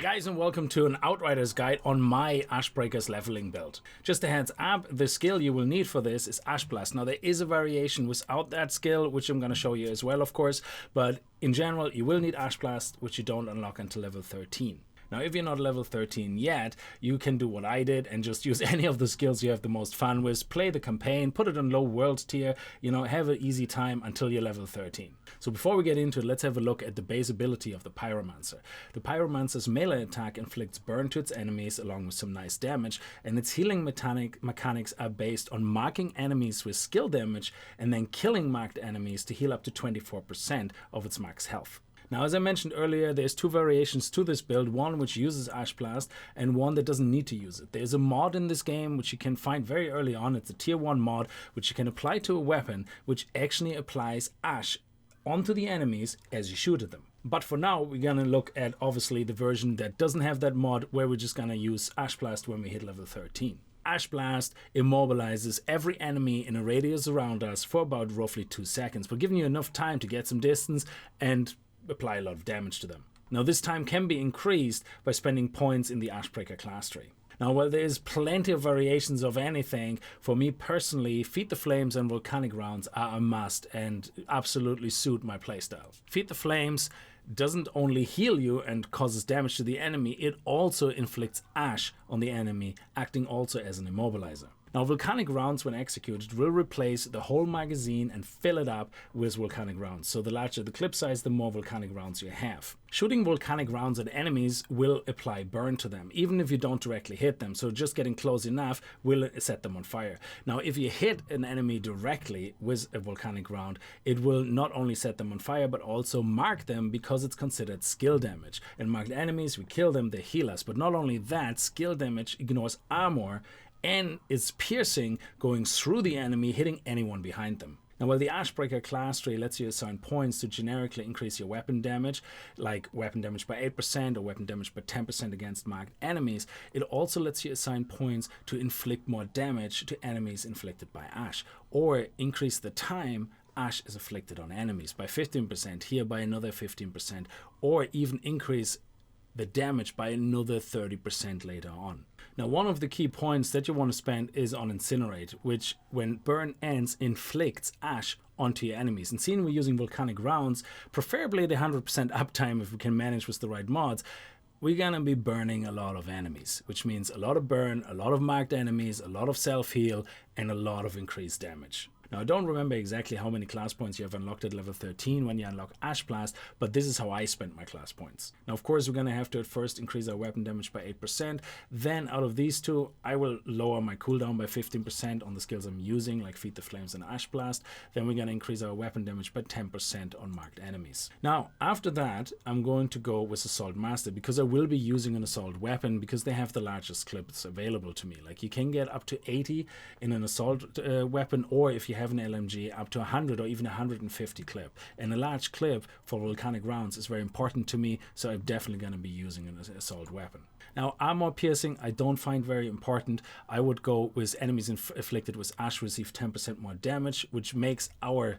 guys, and welcome to an Outriders guide on my Ashbreaker's leveling build. Just a heads up, the skill you will need for this is Ash Blast. Now there is a variation without that skill, which I'm going to show you as well, of course, but in general you will need Ash Blast, which you don't unlock until level 13. Now if you're not level 13 yet, you can do what I did and just use any of the skills you have the most fun with, play the campaign, put it on low world tier, have an easy time until you're level 13. So before we get into it, let's have a look at the base ability of the Pyromancer. The Pyromancer's melee attack inflicts burn to its enemies along with some nice damage, and its healing mechanics are based on marking enemies with skill damage and then killing marked enemies to heal up to 24% of its max health. Now, as I mentioned earlier, there's two variations to this build, one which uses Ash Blast and one that doesn't need to use it. There's a mod in this game which you can find very early on. It's a tier 1 mod which you can apply to a weapon which actually applies Ash onto the enemies as you shoot at them. But for now, we're going to look at obviously the version that doesn't have that mod, where we're just going to use Ash Blast when we hit level 13. Ash Blast immobilizes every enemy in a radius around us for about roughly 2 seconds, but giving you enough time to get some distance and apply a lot of damage to them. Now this time can be increased by spending points in the Ashbreaker class tree. Now while there is plenty of variations of anything, for me personally, Feed the Flames and Volcanic rounds are a must and absolutely suit my playstyle. Feed the Flames doesn't only heal you and causes damage to the enemy, it also inflicts ash on the enemy, acting also as an immobilizer. Now Volcanic rounds, when executed, will replace the whole magazine and fill it up with Volcanic rounds. So the larger the clip size, the more Volcanic rounds you have. Shooting Volcanic rounds at enemies will apply burn to them, even if you don't directly hit them. So just getting close enough will set them on fire. Now if you hit an enemy directly with a Volcanic round, it will not only set them on fire, but also mark them because it's considered skill damage. And marked enemies, we kill them, they heal us. But not only that, skill damage ignores armor and it's piercing, going through the enemy, hitting anyone behind them. Now while the Ashbreaker class tree lets you assign points to generically increase your weapon damage, like weapon damage by 8% or weapon damage by 10% against marked enemies, it also lets you assign points to inflict more damage to enemies inflicted by Ash, or increase the time Ash is afflicted on enemies by 15%, here by another 15%, or even increase the damage by another 30% later on. Now one of the key points that you want to spend is on Incinerate, which when burn ends inflicts ash onto your enemies. And seeing we're using Volcanic rounds, preferably the 100% uptime if we can manage with the right mods, we're gonna be burning a lot of enemies, which means a lot of burn, a lot of marked enemies, a lot of self-heal, and a lot of increased damage. Now I don't remember exactly how many class points you have unlocked at level 13 when you unlock Ash Blast, but this is how I spent my class points. Now of course we're going to have to at first increase our weapon damage by 8%, then out of these two I will lower my cooldown by 15% on the skills I'm using, like Feed the Flames and Ash Blast, then we're going to increase our weapon damage by 10% on marked enemies. Now after that I'm going to go with Assault Master, because I will be using an assault weapon because they have the largest clips available to me. Like you can get up to 80 in an assault weapon, or if you have an LMG, up to 100 or even 150 clip. And a large clip for Volcanic rounds is very important to me, so I'm definitely going to be using an assault weapon. Now armor piercing I don't find very important. I would go with enemies afflicted with Ash receive 10% more damage, which makes our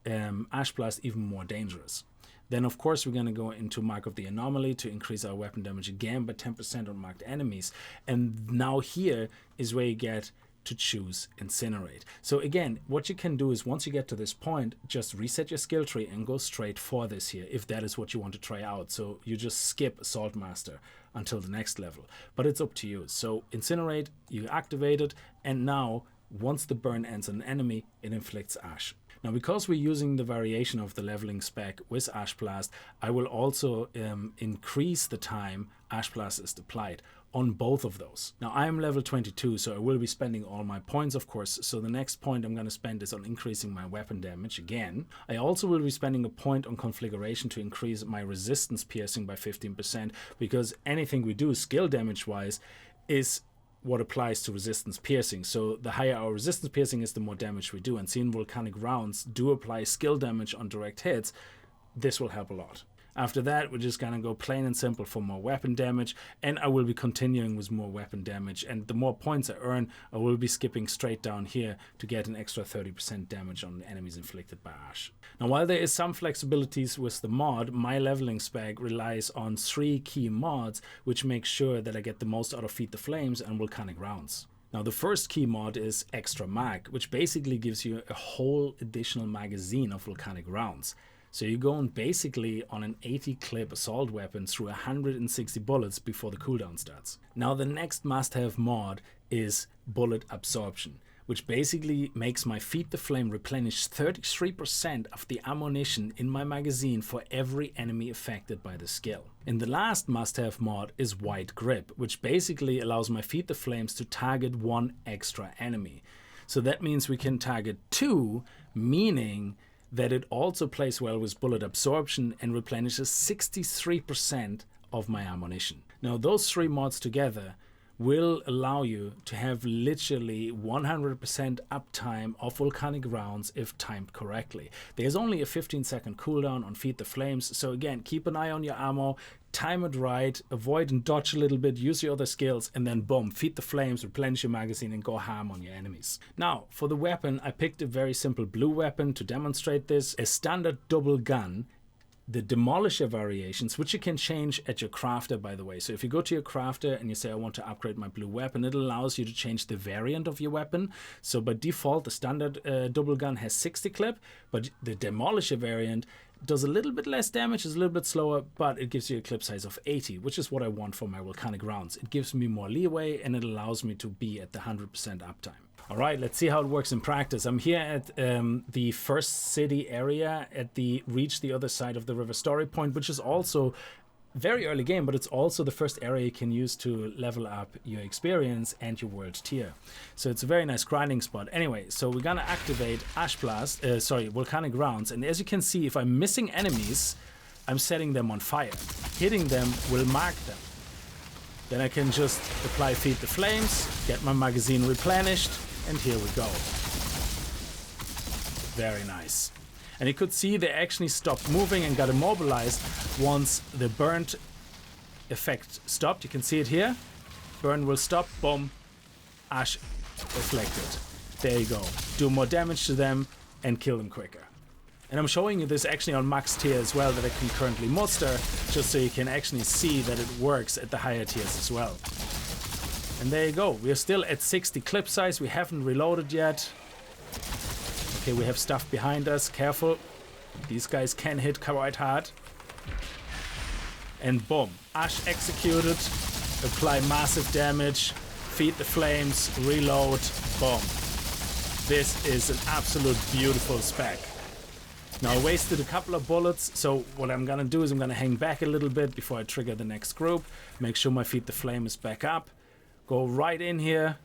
Ash Blast even more dangerous. Then of course we're going to go into Mark of the Anomaly to increase our weapon damage again by 10% on marked enemies. And now here is where you get to choose Incinerate. So again, what you can do is once you get to this point, just reset your skill tree and go straight for this here, if that is what you want to try out. So you just skip Assault Master until the next level, but it's up to you. So Incinerate, you activate it, and now once the burn ends on an enemy, it inflicts ash. Now because we're using the variation of the leveling spec with Ash Blast, I will also increase the time Ash Blast is applied on both of those. Now I am level 22, so I will be spending all my points, of course, so the next point I'm going to spend is on increasing my weapon damage again. I also will be spending a point on configuration to increase my resistance piercing by 15%, because anything we do skill damage wise is what applies to resistance piercing. So the higher our resistance piercing is, the more damage we do, and seeing Volcanic rounds do apply skill damage on direct hits, this will help a lot. After that, we're just gonna go plain and simple for more weapon damage, and I will be continuing with more weapon damage, and the more points I earn, I will be skipping straight down here to get an extra 30% damage on enemies inflicted by Ash. Now, while there is some flexibilities with the mod, my leveling spec relies on 3 key mods, which make sure that I get the most out of Feed the Flames and Volcanic rounds. Now, the first key mod is Extra Mag, which basically gives you a whole additional magazine of Volcanic rounds. So you're going basically on an 80 clip assault weapon through 160 bullets before the cooldown starts. Now, the next must-have mod is Bullet Absorption, which basically makes my Feed the Flame replenish 33% of the ammunition in my magazine for every enemy affected by the skill. And the last must-have mod is Wide Grip, which basically allows my Feed the Flames to target 1 extra enemy. So that means we can target 2, meaning that it also plays well with Bullet Absorption and replenishes 63% of my ammunition. Now, those 3 mods together will allow you to have literally 100% uptime of Volcanic rounds if timed correctly. There's only a 15-second cooldown on Feed the Flames, so again, keep an eye on your ammo, time it right, avoid and dodge a little bit, use your other skills, and then boom, Feed the Flames, replenish your magazine, and go ham on your enemies. Now, for the weapon, I picked a very simple blue weapon to demonstrate this, a standard double gun, the Demolisher variations, which you can change at your crafter, by the way. So if you go to your crafter and you say, I want to upgrade my blue weapon, it allows you to change the variant of your weapon. So by default, the standard double gun has 60 clip, but the Demolisher variant does a little bit less damage, is a little bit slower, but it gives you a clip size of 80, which is what I want for my Volcanic rounds. It gives me more leeway and it allows me to be at the 100% uptime. All right, let's see how it works in practice. I'm here at the first city area at the reach the other side of the river story point, which is also very early game, but it's also the first area you can use to level up your experience and your world tier. So it's a very nice grinding spot. Anyway, so we're gonna activate Volcanic rounds. And as you can see, if I'm missing enemies, I'm setting them on fire. Hitting them will mark them. Then I can just apply Feed the Flames, get my magazine replenished, and here we go. Very nice. And you could see they actually stopped moving and got immobilized once the burnt effect stopped. You can see it here. Burn will stop. Boom. Ash reflected. There you go. Do more damage to them and kill them quicker. And I'm showing you this actually on max tier as well that I can currently muster, just so you can actually see that it works at the higher tiers as well. And there you go. We are still at 60 clip size. We haven't reloaded yet. Okay, we have stuff behind us. Careful. These guys can hit quite hard. And boom. Ash executed. Apply massive damage. Feed the Flames. Reload. Boom. This is an absolute beautiful spec. Now, I wasted a couple of bullets, so what I'm gonna do is I'm gonna hang back a little bit before I trigger the next group. Make sure my Feed the Flame is back up. Go right in here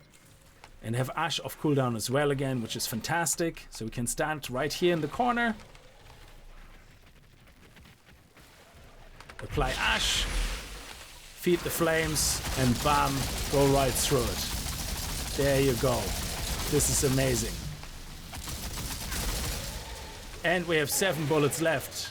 and have Ash off cooldown as well again, which is fantastic. So we can stand right here in the corner. Apply Ash, Feed the Flames, and bam, go right through it. There you go. This is amazing. And we have 7 bullets left.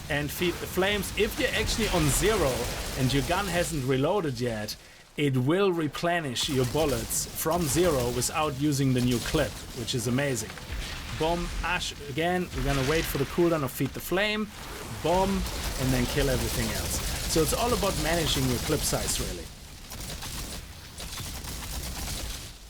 And Feed the Flames. If you're actually on 0 and your gun hasn't reloaded yet, it will replenish your bullets from 0 without using the new clip, which is amazing. Boom, Ash again. We're gonna wait for the cooldown of Feed the Flame. Boom, and then kill everything else. So it's all about managing your clip size, really.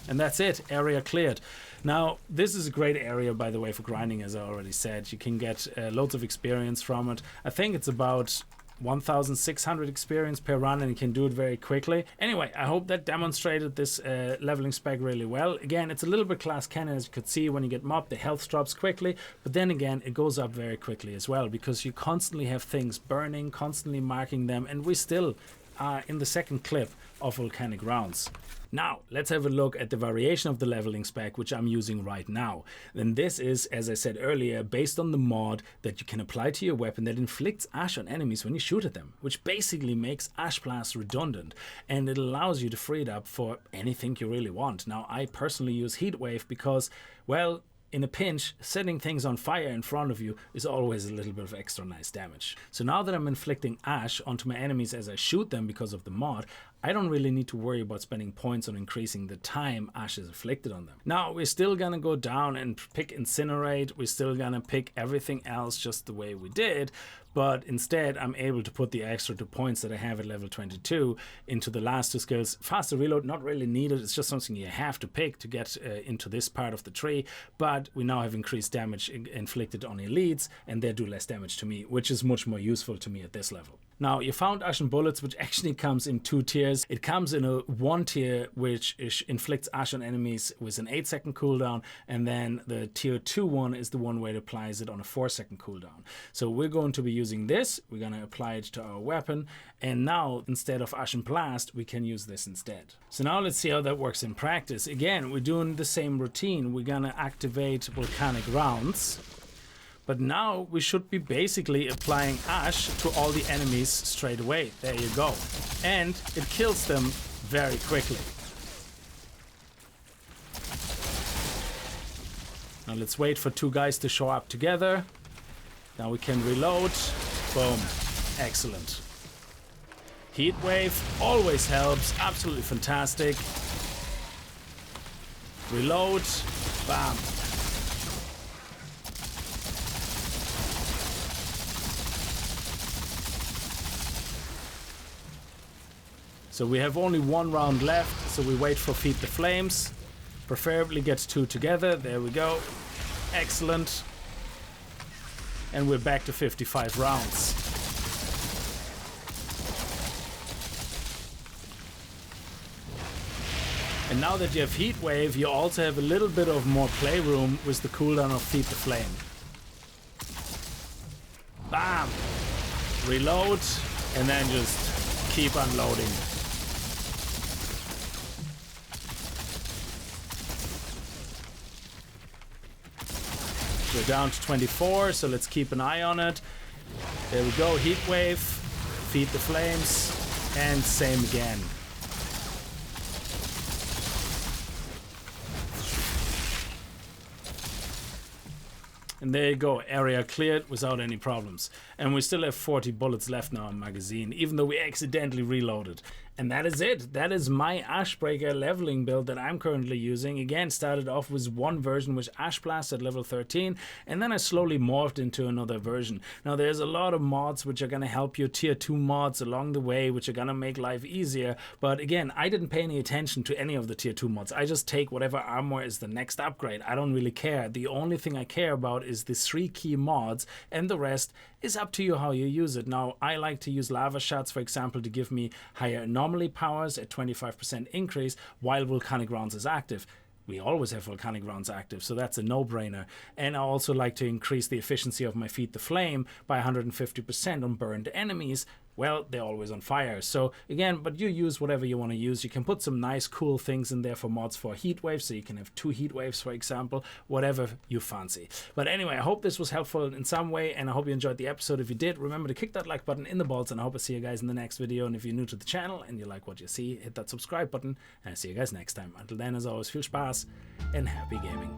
And that's it, area cleared. Now, this is a great area, by the way, for grinding, as I already said. You can get loads of experience from it. I think it's about 1,600 experience per run, and you can do it very quickly. Anyway, I hope that demonstrated this leveling spec really well. Again, it's a little bit class canon, as you could see. When you get mobbed, the health drops quickly, but then again, it goes up very quickly as well, because you constantly have things burning, constantly marking them, and we still are in the second clip of Volcanic rounds. Now, let's have a look at the variation of the leveling spec, which I'm using right now. And this is, as I said earlier, based on the mod that you can apply to your weapon that inflicts Ash on enemies when you shoot at them, which basically makes Ash Blast redundant, and it allows you to free it up for anything you really want. Now, I personally use Heatwave because, well, in a pinch, setting things on fire in front of you is always a little bit of extra nice damage. So now that I'm inflicting ash onto my enemies as I shoot them because of the mod, I don't really need to worry about spending points on increasing the time ash is inflicted on them. Now, we're still gonna go down and pick Incinerate. We're still gonna pick everything else just the way we did, but instead I'm able to put the extra 2 points that I have at level 22 into the last 2 skills. Faster reload, not really needed. It's just something you have to pick to get into this part of the tree, but we now have increased damage inflicted on elites, and they do less damage to me, which is much more useful to me at this level. Now, you found Ashen Bullets, which actually comes in 2 tiers. It comes in a 1 tier, which inflicts ash on enemies with an 8-second cooldown, and then the tier 2 one is the one where it applies it on a 4-second cooldown. So we're going to be using this, we're going to apply it to our weapon, and now, instead of Ashen Blast, we can use this instead. So now let's see how that works in practice. Again, we're doing the same routine. We're going to activate Volcanic rounds. But now we should be basically applying ash to all the enemies straight away. There you go. And it kills them very quickly. Now let's wait for 2 guys to show up together. Now we can reload. Boom. Excellent. Heat wave always helps. Absolutely fantastic. Reload. Bam. So we have only 1 round left, so we wait for Feed the Flames. Preferably get 2 together. There we go. Excellent. And we're back to 55 rounds. And now that you have Heat Wave, you also have a little bit of more playroom with the cooldown of Feed the Flame. Bam! Reload, and then just keep unloading. We're down to 24, so let's keep an eye on it. There we go, Heat Wave, Feed the Flames, and same again. And there you go, area cleared without any problems. And we still have 40 bullets left now in magazine, even though we accidentally reloaded. And that is it. That is my Ashbreaker leveling build that I'm currently using. Again, started off with one version with Ash Blast at level 13, and then I slowly morphed into another version. Now there's a lot of mods which are going to help you, tier 2 mods along the way, which are going to make life easier. But again, I didn't pay any attention to any of the tier 2 mods. I just take whatever armor is the next upgrade. I don't really care. The only thing I care about is the 3 key mods, and the rest is up to you how you use it. Now, I like to use Lava Shots, for example, to give me higher anomaly powers at 25% increase while Volcanic Rounds is active. We always have Volcanic Rounds active, so that's a no-brainer. And I also like to increase the efficiency of my Feed the Flame by 150% on burned enemies. Well, they're always on fire. So again, but you use whatever you want to use. You can put some nice cool things in there for mods for heat waves, so you can have 2 heat waves, for example, whatever you fancy. But anyway, I hope this was helpful in some way, and I hope you enjoyed the episode. If you did, remember to kick that like button in the balls, and I hope I see you guys in the next video. And if you're new to the channel and you like what you see, hit that subscribe button, and I'll see you guys next time. Until then, as always, viel Spaß and happy gaming.